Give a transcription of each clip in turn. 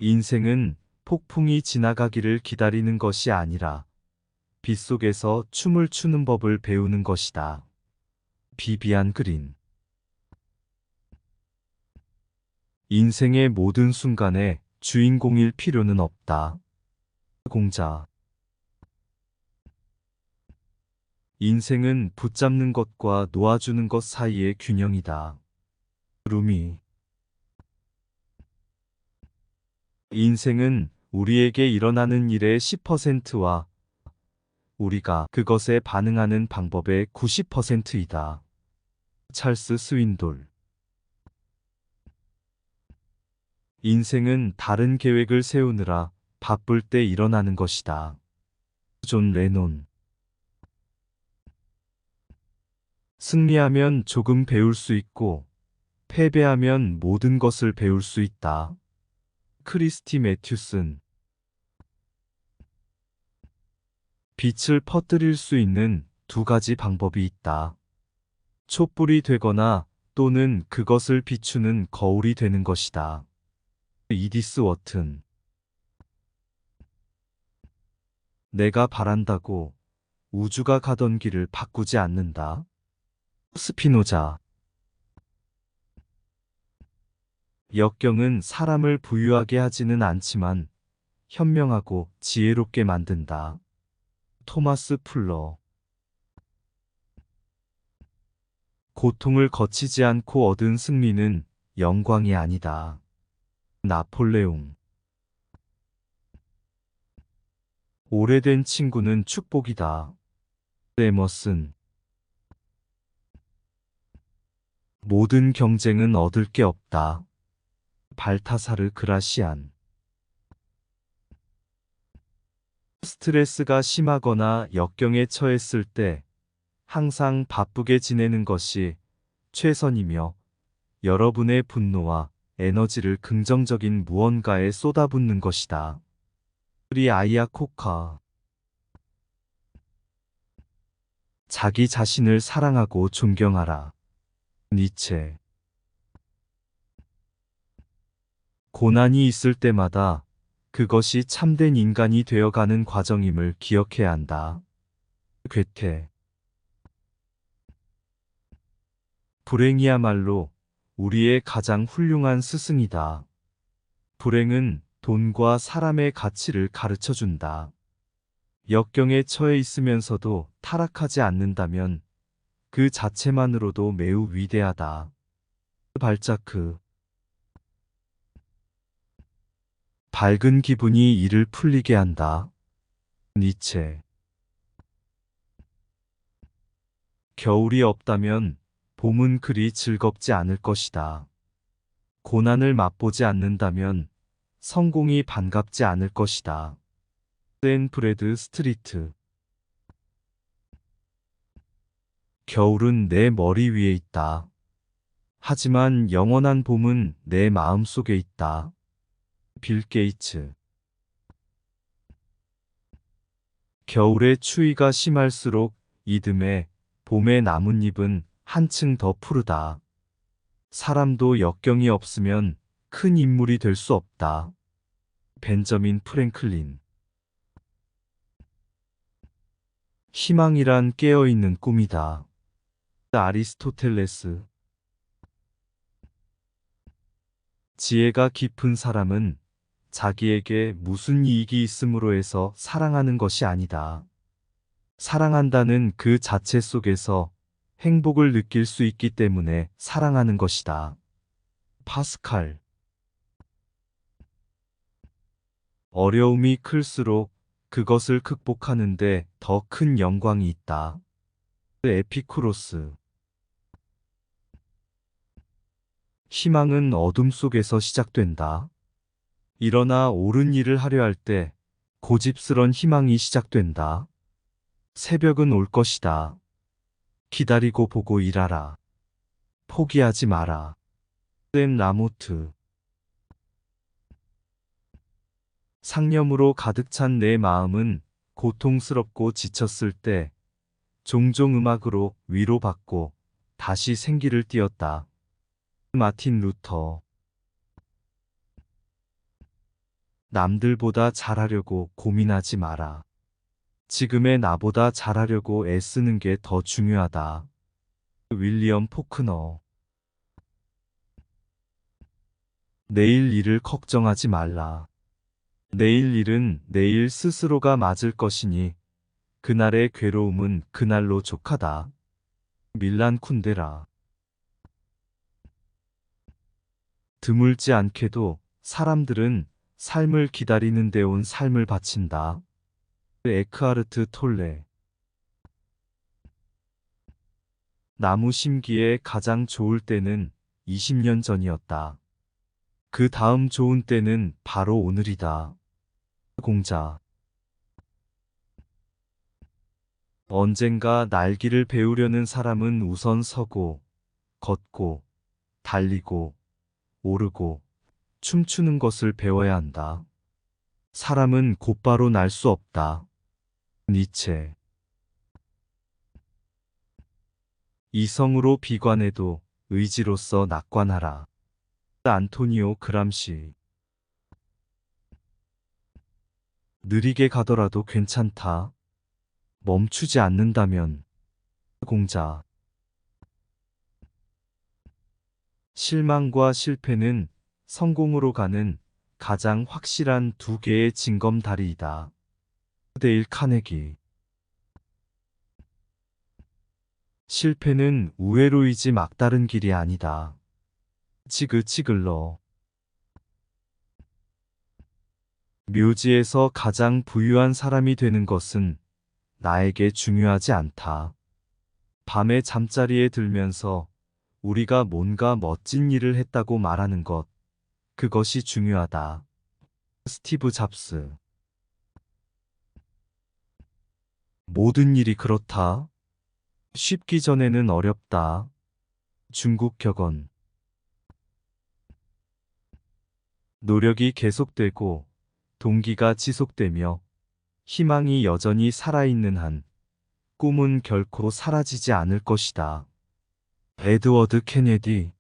인생은 폭풍이 지나가기를 기다리는 것이 아니라 빗속에서 춤을 추는 법을 배우는 것이다. 비비안 그린. 인생의 모든 순간에 주인공일 필요는 없다. 공자. 인생은 붙잡는 것과 놓아주는 것 사이의 균형이다. 루미. 인생은 우리에게 일어나는 일의 10%와 우리가 그것에 반응하는 방법의 90%이다. 찰스 스윈돌. 인생은 다른 계획을 세우느라 바쁠 때 일어나는 것이다. 존 레논. 승리하면 조금 배울 수 있고 패배하면 모든 것을 배울 수 있다. 크리스티 매튜슨. 빛을 퍼뜨릴 수 있는 두 가지 방법이 있다. 촛불이 되거나 또는 그것을 비추는 거울이 되는 것이다. 이디스 워튼. 내가 바란다고 우주가 가던 길을 바꾸지 않는다. 스피노자. 역경은 사람을 부유하게 하지는 않지만 현명하고 지혜롭게 만든다. 토마스 풀러. 고통을 거치지 않고 얻은 승리는 영광이 아니다. 나폴레옹. 오래된 친구는 축복이다. 에머슨. 모든 경쟁은 얻을 게 없다. 발타사르 그라시안. 스트레스가 심하거나 역경에 처했을 때 항상 바쁘게 지내는 것이 최선이며 여러분의 분노와 에너지를 긍정적인 무언가에 쏟아붓는 것이다. 우리 아이야 코카. 자기 자신을 사랑하고 존경하라. 니체. 고난이 있을 때마다 그것이 참된 인간이 되어가는 과정임을 기억해야 한다. 괴테. 불행이야말로 우리의 가장 훌륭한 스승이다. 불행은 돈과 사람의 가치를 가르쳐 준다. 역경에 처해 있으면서도 타락하지 않는다면 그 자체만으로도 매우 위대하다. 발자크. 밝은 기분이 일을 풀리게 한다. 니체. 겨울이 없다면 봄은 그리 즐겁지 않을 것이다. 고난을 맛보지 않는다면 성공이 반갑지 않을 것이다. 샌 브래드 스트리트. 겨울은 내 머리 위에 있다. 하지만 영원한 봄은 내 마음 속에 있다. 빌 게이츠. 겨울의 추위가 심할수록 이듬해 봄의 나뭇잎은 한층 더 푸르다. 사람도 역경이 없으면 큰 인물이 될 수 없다. 벤저민 프랭클린. 희망이란 깨어있는 꿈이다. 아리스토텔레스. 지혜가 깊은 사람은 자기에게 무슨 이익이 있음으로 해서 사랑하는 것이 아니다. 사랑한다는 그 자체 속에서 행복을 느낄 수 있기 때문에 사랑하는 것이다. 파스칼. 어려움이 클수록 그것을 극복하는데 더 큰 영광이 있다. 에피쿠로스. 희망은 어둠 속에서 시작된다. 일어나 옳은 일을 하려 할 때 고집스런 희망이 시작된다. 새벽은 올 것이다. 기다리고 보고 일하라. 포기하지 마라. 샘 라모트. 상념으로 가득 찬 내 마음은 고통스럽고 지쳤을 때 종종 음악으로 위로받고 다시 생기를 띠었다. 마틴 루터. 남들보다 잘하려고 고민하지 마라. 지금의 나보다 잘하려고 애쓰는 게 더 중요하다. 윌리엄 포크너. 내일 일을 걱정하지 말라. 내일 일은 내일 스스로가 맞을 것이니 그날의 괴로움은 그날로 족하다. 밀란 쿤데라. 드물지 않게도 사람들은 삶을 기다리는 데 온 삶을 바친다. 에크하르트 톨레. 나무 심기에 가장 좋을 때는 20년 전이었다. 그 다음 좋은 때는 바로 오늘이다. 공자. 언젠가 날기를 배우려는 사람은 우선 서고, 걷고, 달리고, 오르고, 춤추는 것을 배워야 한다. 사람은 곧바로 날 수 없다. 니체. 이성으로 비관해도 의지로서 낙관하라. 안토니오 그람시. 느리게 가더라도 괜찮다. 멈추지 않는다면. 공자. 실망과 실패는 성공으로 가는 가장 확실한 두 개의 징검다리이다. 데일 카네기. 실패는 우회로이지 막다른 길이 아니다. 치글러. 묘지에서 가장 부유한 사람이 되는 것은 나에게 중요하지 않다. 밤에 잠자리에 들면서 우리가 뭔가 멋진 일을 했다고 말하는 것, 그것이 중요하다. 스티브 잡스. 모든 일이 그렇다. 쉽기 전에는 어렵다. 중국 격언. 노력이 계속되고 동기가 지속되며 희망이 여전히 살아있는 한 꿈은 결코 사라지지 않을 것이다. 에드워드 케네디.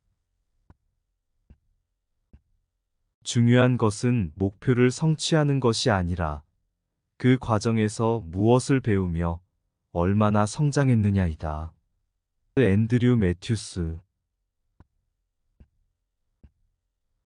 중요한 것은 목표를 성취하는 것이 아니라 그 과정에서 무엇을 배우며 얼마나 성장했느냐이다. 앤드류 매튜스.